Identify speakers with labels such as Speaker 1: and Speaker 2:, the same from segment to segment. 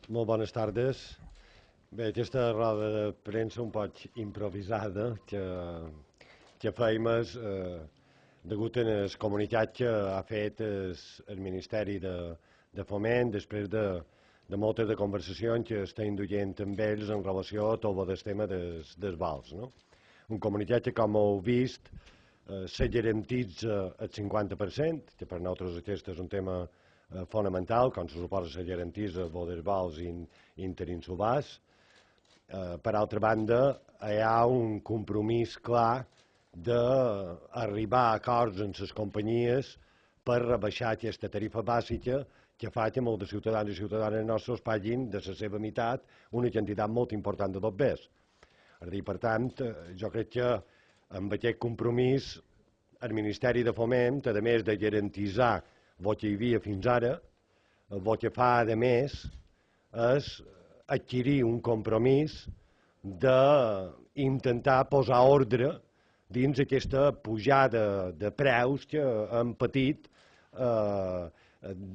Speaker 1: Molt bones tardes. Bé, aquesta roda de premsa un poc improvisada que fèiem degut al comunicat que ha fet el Ministeri de Foment després de moltes de conversacions que estem duent amb ells en relació a tot el tema dels vals. No? Un comunicat que, com heu vist, se garantitza el 50%, que per nosaltres aquest és un tema fonamental, com se suposa se garantitza dels vals interinsulars. Per altra banda, hi ha un compromís clar d'arribar a acords amb les companyies per rebaixar aquesta tarifa bàsica que fa que molts ciutadans i ciutadanes nostres pagin de la seva meitat una quantitat molt important de dobbers. Per tant, jo crec que amb aquest compromís el Ministeri de Foment, a més de garantitzar el que hi havia fins ara, el que fa, a més, és adquirir un compromís d'intentar posar ordre dins aquesta pujada de preus que hem patit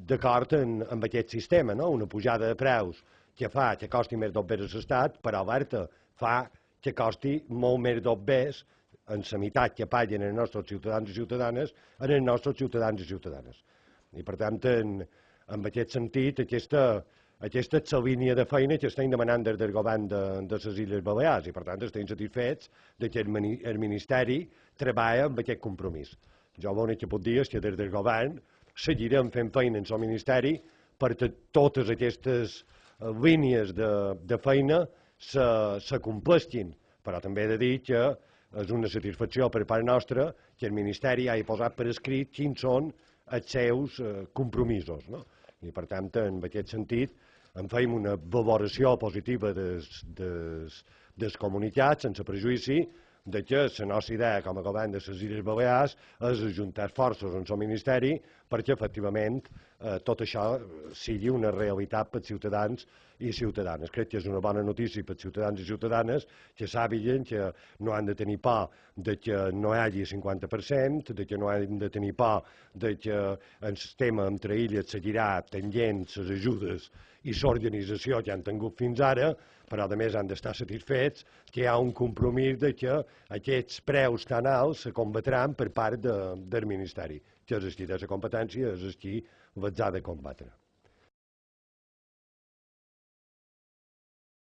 Speaker 1: d'acord amb aquest sistema. No? Una pujada de preus que fa que costi més dobbers a l'Estat, però alerta, fa que costi molt més dobbers en la meitat que paguen els nostres ciutadans i ciutadanes en els nostres ciutadans i ciutadanes. I per tant, en aquest sentit, aquesta és la línia de feina que estem demanant des del govern de les Illes Balears i per tant estem satisfets que el Ministeri treballa amb aquest compromís. Jo l'únic que puc dir és que des del govern seguirem fent feina en el Ministeri perquè totes aquestes línies de feina se compleixin, però també he de dir que és una satisfacció per part nostra que el Ministeri hagi posat per escrit quins són els seus compromisos. No? I per tant, en aquest sentit, en fem una valoració positiva dels comunicats, sense prejudici, de que la nostra idea com a govern de les Illes Balears és ajuntar esforços en el Ministeri perquè efectivament tot això sigui una realitat per als ciutadans i ciutadanes. Crec que és una bona notícia per als ciutadans i ciutadanes que sàpiguen que no han de tenir por de que no hi hagi 50%, de que no han de tenir por de que el sistema entre illes seguirà tenint les ajudes i l'organització que han tingut fins ara, però a més han d'estar satisfets que hi ha un compromís de que aquests preus tan alts se combatran per part del Ministeri, que és qui té la competència, és qui els ha de combatre.